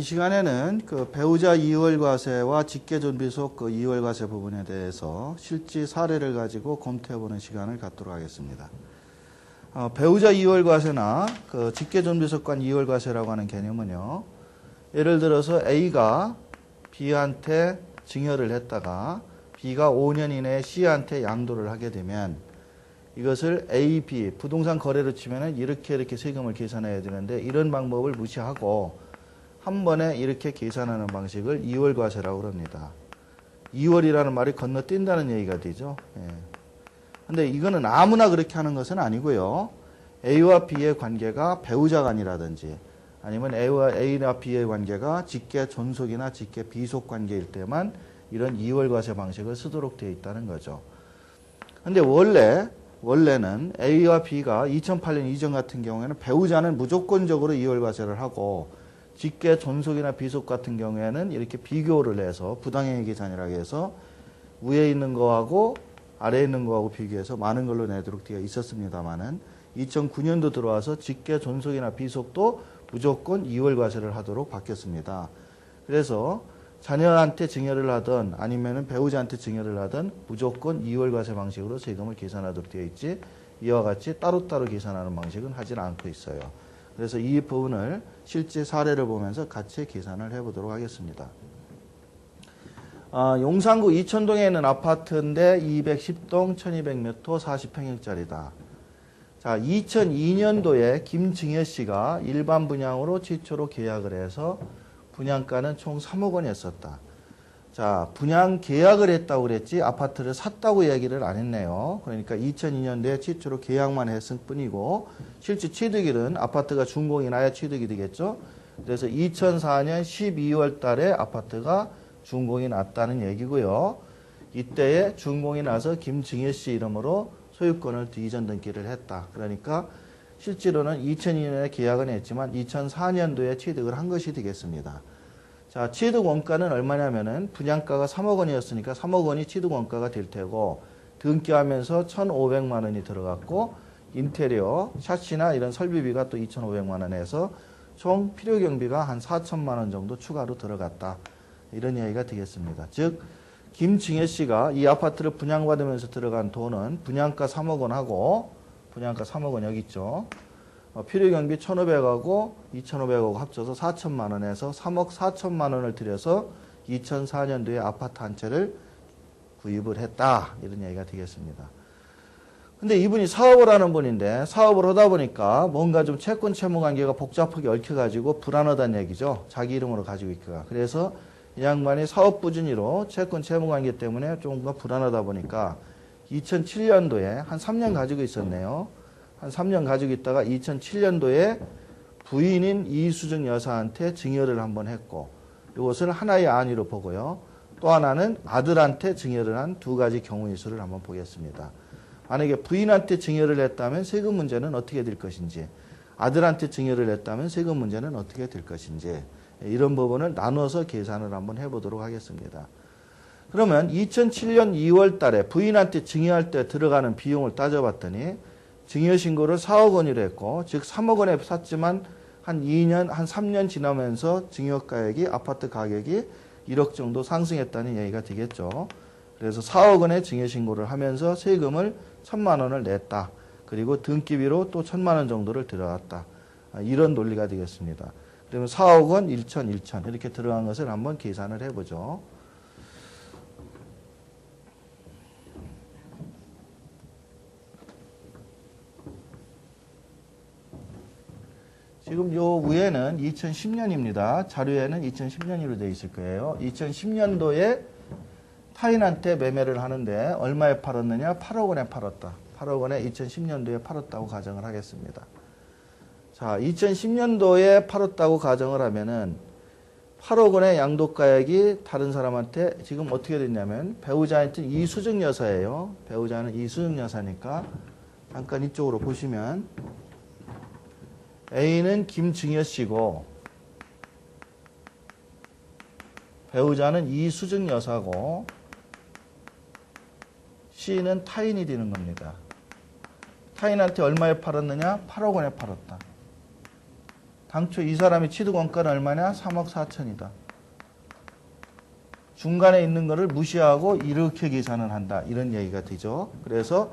시간에는 그 배우자 이월과세와 직계존비속 그 이월과세 부분에 대해서 실제 사례를 가지고 검토해보는 시간을 갖도록 하겠습니다. 배우자 이월과세나 그 직계존비속간 이월과세라고 하는 개념은요, 예를 들어서 A가 B한테 증여를 했다가 B가 5년 이내에 C한테 양도를 하게 되면 이것을 A, B 부동산 거래로 치면은 이렇게 세금을 계산해야 되는데 이런 방법을 무시하고 한 번에 이렇게 계산하는 방식을 이월과세라고 합니다. 이월이라는 말이 건너뛴다는 얘기가 되죠. 근데 이거는 아무나 그렇게 하는 것은 아니고요. A와 B의 관계가 배우자 간이라든지 아니면 A와 B의 관계가 직계 존속이나 직계 비속 관계일 때만 이런 이월과세 방식을 쓰도록 되어 있다는 거죠. 근데 원래는 A와 B가 2008년 이전 같은 경우에는 배우자는 무조건적으로 이월과세를 하고 직계 존속이나 비속 같은 경우에는 이렇게 비교를 해서 부당행위 계산이라고 해서 위에 있는 거하고 아래에 있는 거하고 비교해서 많은 걸로 내도록 되어 있었습니다만은 2009년도 들어와서 직계 존속이나 비속도 무조건 이월과세를 하도록 바뀌었습니다. 그래서 자녀한테 증여를 하든 아니면은 배우자한테 증여를 하든 무조건 이월과세 방식으로 세금을 계산하도록 되어 있지 이와 같이 따로따로 계산하는 방식은 하지는 않고 있어요. 그래서 이 부분을 실제 사례를 보면서 같이 계산을 해보도록 하겠습니다. 용산구 이천동에 있는 아파트인데 210동 1200몇 호 40평형짜리다. 자, 2002년도에 김증여 씨가 일반 분양으로 최초로 계약을 해서 분양가는 총 3억 원이었었다. 자, 분양 계약을 했다고 그랬지 아파트를 샀다고 이야기를 안 했네요. 그러니까 2002년도에 최초로 계약만 했을 뿐이고 실제 취득일은 아파트가 준공이 나야 취득이 되겠죠. 그래서 2004년 12월 달에 아파트가 준공이 났다는 얘기고요. 이때에 준공이 나서 김증여 씨 이름으로 소유권을 이전 등기를 했다. 그러니까 실제로는 2002년에 계약은 했지만 2004년도에 취득을 한 것이 되겠습니다. 자, 취득 원가는 얼마냐면은 분양가가 3억 원이었으니까 3억 원이 취득 원가가 될 테고 등기하면서 1,500만 원이 들어갔고 인테리어, 샤시나 이런 설비비가 또 2,500만 원에서 총 필요 경비가 한 4천만 원 정도 추가로 들어갔다. 이런 이야기가 되겠습니다. 즉 김증여 씨가 이 아파트를 분양받으면서 들어간 돈은 분양가 3억 원하고 분양가 3억 원 여기 있죠. 필요 경비 1,500하고 2,500하고 합쳐서 4천만 원에서 3억 4천만 원을 들여서 2004년도에 아파트 한 채를 구입을 했다. 이런 얘기가 되겠습니다. 근데 이분이 사업을 하는 분인데 사업을 하다 보니까 뭔가 좀 채권 채무 관계가 복잡하게 얽혀가지고 불안하다는 얘기죠. 자기 이름으로 가지고 있기가. 그래서 이 양반이 사업 부진으로 채권 채무 관계 때문에 조금 더 불안하다 보니까 2007년도에 한 3년 가지고 있었네요. 한 3년 가지고 있다가 2007년도에 부인인 이수정 여사한테 증여를 한번 했고 이것을 하나의 안위로 보고요. 또 하나는 아들한테 증여를 한 두 가지 경우의 수를 한번 보겠습니다. 만약에 부인한테 증여를 했다면 세금 문제는 어떻게 될 것인지 아들한테 증여를 했다면 세금 문제는 어떻게 될 것인지 이런 부분을 나눠서 계산을 한번 해보도록 하겠습니다. 그러면 2007년 2월 달에 부인한테 증여할 때 들어가는 비용을 따져봤더니 증여신고를 4억 원으로 했고 즉 3억 원에 샀지만 한 2년, 한 3년 지나면서 증여가액이 아파트 가격이 1억 정도 상승했다는 얘기가 되겠죠. 그래서 4억 원의 증여신고를 하면서 세금을 1,000만 원을 냈다. 그리고 등기비로 또 1,000만 원 정도를 들어갔다. 이런 논리가 되겠습니다. 그러면 4억 원, 1천 이렇게 들어간 것을 한번 계산을 해보죠. 지금 요 위에는 2010년입니다. 자료에는 2010년으로 되어 있을 거예요. 2010년도에 타인한테 매매를 하는데 얼마에 팔았느냐? 8억 원에 팔았다. 8억 원에 2010년도에 팔았다고 가정을 하겠습니다. 자, 2010년도에 팔았다고 가정을 하면은 8억 원의 양도가액이 다른 사람한테 지금 어떻게 됐냐면 배우자한테 이수정 여사예요. 배우자는 이수정 여사니까 잠깐 이쪽으로 보시면 A는 김증여 씨고 배우자는 이수정 여사고 C는 타인이 되는 겁니다. 타인한테 얼마에 팔았느냐? 8억 원에 팔았다. 당초 이 사람이 취득원가는 얼마냐? 3억 4천이다. 중간에 있는 거를 무시하고 이렇게 계산을 한다. 이런 얘기가 되죠. 그래서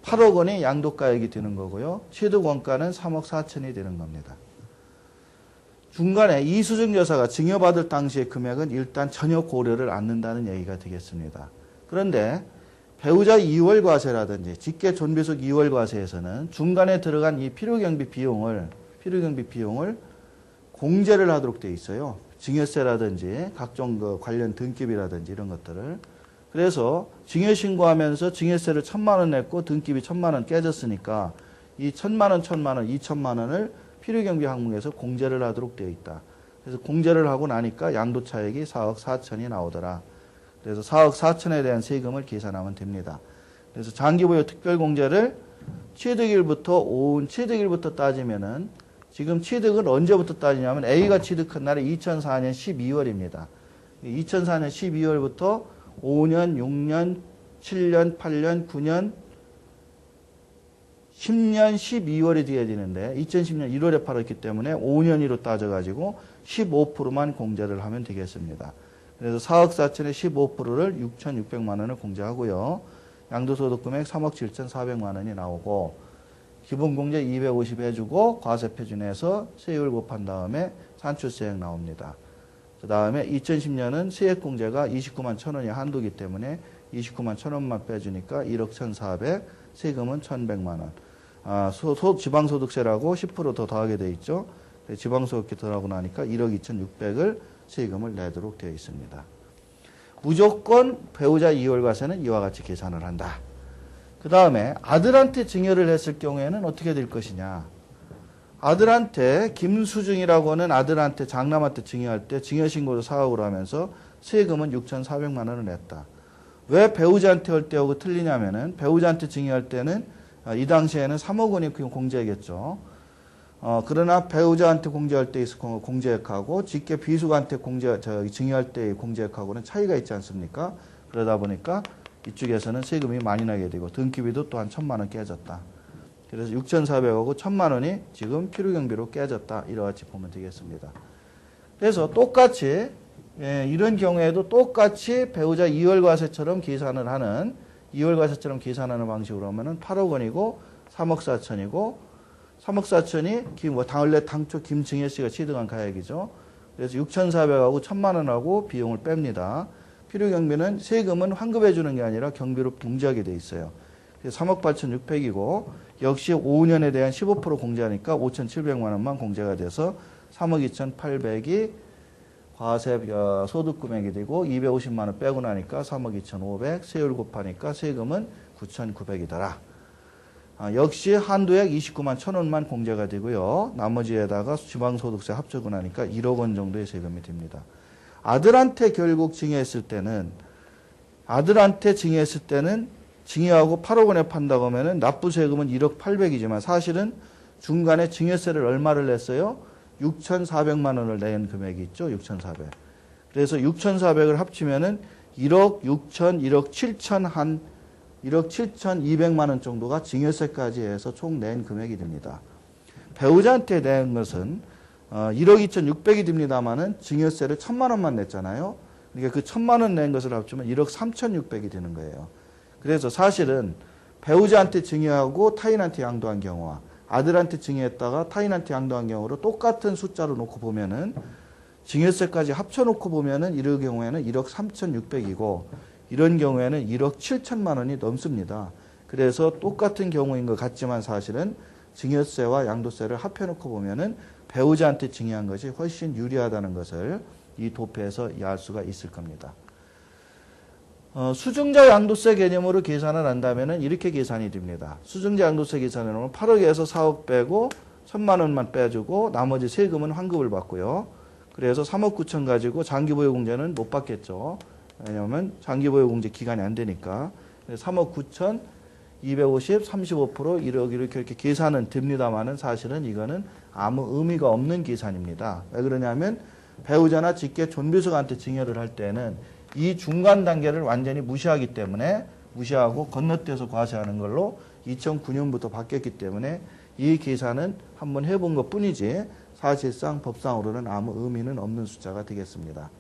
8억 원이 양도가액이 되는 거고요. 취득원가는 3억 4천이 되는 겁니다. 중간에 이수증여사가 증여받을 당시의 금액은 일단 전혀 고려를 않는다는 얘기가 되겠습니다. 그런데 배우자 이월과세라든지 직계존비속 이월과세에서는 중간에 들어간 이 필요경비 비용을 공제를 하도록 되어 있어요. 증여세라든지 각종 그 관련 등기비라든지 이런 것들을. 그래서 증여신고하면서 증여세를 1,000만 원 냈고 등기비 1,000만 원 깨졌으니까 이 1,000만 원, 2,000만 원을 필요경비 항목에서 공제를 하도록 되어 있다. 그래서 공제를 하고 나니까 양도차익이 4억 4천이 나오더라. 그래서 4억 4천에 대한 세금을 계산하면 됩니다. 그래서 장기보유 특별공제를 취득일부터 따지면은 지금 취득은 언제부터 따지냐면 A가 취득한 날이 2004년 12월입니다. 2004년 12월부터 5년, 6년, 7년, 8년, 9년, 10년 12월이 돼야 되는데 2010년 1월에 팔았기 때문에 5년으로 따져가지고 15%만 공제를 하면 되겠습니다. 그래서 4억 4천의 15%를 6,600만 원을 공제하고요. 양도소득 금액 3억 7,400만 원이 나오고 기본공제 250 해주고 과세표준에서 세율 곱한 다음에 산출세액 나옵니다. 그 다음에 2010년은 세액공제가 29만 1,000원이 한도기 때문에 29만 1,000원만 빼주니까 1억 1,400, 세금은 1,100만 원. 지방소득세라고 10% 더 더하게 돼 있죠. 지방소득세 더하고 나니까 1억 2,600을 세금을 내도록 되어 있습니다. 무조건 배우자 이월과세는 이와 같이 계산을 한다. 그 다음에 아들한테 증여를 했을 경우에는 어떻게 될 것이냐. 아들한테 김수중이라고 하는 아들한테 장남한테 증여할 때 증여신고도 4억으로 하면서 세금은 6,400만 원을 냈다. 왜 배우자한테 할 때하고 틀리냐면은 배우자한테 증여할 때는 이 당시에는 3억 원이 공제겠죠. 그러나 배우자한테 공제할 때 공제액하고 직계 비수한테 증여할 때의 공제액하고는 차이가 있지 않습니까? 그러다 보니까 이쪽에서는 세금이 많이 나게 되고 등기비도 또한 1,000만 원 깨졌다. 그래서 6,400하고 1,000만 원이 지금 필요경비로 깨졌다. 이렇게 보면 되겠습니다. 그래서 똑같이 이런 경우에도 똑같이 배우자 이월과세처럼 계산을 하는 방식으로 하면은 8억 원이고 3억 4천이고 3억 4천이 원래 당초 김증여 씨가 취득한 가액이죠. 그래서 6,400하고 1,000만 원하고 비용을 뺍니다. 필요경비는 세금은 환급해 주는 게 아니라 경비로 공제하게 돼 있어요. 그래서 3억 8,600이고 역시 5년에 대한 15% 공제하니까 5,700만 원만 공제가 돼서 3억 2,800이 과세 소득 금액이 되고 250만 원 빼고 나니까 3억 2,500 세율 곱하니까 세금은 9,900이더라. 역시 한도액 29만 1,000원만 공제가 되고요. 나머지에다가 지방소득세 합쳐고 나니까 1억 원 정도의 세금이 됩니다. 아들한테 결국 증여했을 때는 증여하고 8억 원에 판다고 하면은 납부세금은 1억 800이지만 사실은 중간에 증여세를 얼마를 냈어요? 6,400만 원을 낸 금액이 있죠. 6,400. 그래서 6,400을 합치면은 1억 6천, 1억 7천 1억 7,200만 원 정도가 증여세까지 해서 총 낸 금액이 됩니다. 배우자한테 낸 것은 1억 2,600이 됩니다만은 증여세를 1,000만 원만 냈잖아요. 그러니까 그 1,000만 원 낸 것을 합치면 1억 3,600이 되는 거예요. 그래서 사실은 배우자한테 증여하고 타인한테 양도한 경우와 아들한테 증여했다가 타인한테 양도한 경우로 똑같은 숫자로 놓고 보면은 증여세까지 합쳐놓고 보면은 이럴 경우에는 1억 3,600이고 이런 경우에는 1억 7천만 원이 넘습니다. 그래서 똑같은 경우인 것 같지만 사실은 증여세와 양도세를 합해놓고 보면은 배우자한테 증여한 것이 훨씬 유리하다는 것을 이 도표에서 이해할 수가 있을 겁니다. 수증자 양도세 개념으로 계산을 한다면 이렇게 계산이 됩니다. 수증자 양도세 계산을 하면 8억에서 4억 빼고 1,000만 원만 빼주고 나머지 세금은 환급을 받고요. 그래서 3억 9천 가지고 장기보유공제는 못 받겠죠. 왜냐하면 장기보유공제 기간이 안 되니까. 3억 9천 250, 35%, 1억 이렇게 계산은 됩니다만은 사실은 이거는 아무 의미가 없는 계산입니다. 왜 그러냐면 배우자나 직계 존비속한테 증여를 할 때는 이 중간 단계를 완전히 무시하기 때문에 무시하고 건너뛰어서 과세하는 걸로 2009년부터 바뀌었기 때문에 이 계산은 한번 해본 것 뿐이지 사실상 법상으로는 아무 의미는 없는 숫자가 되겠습니다.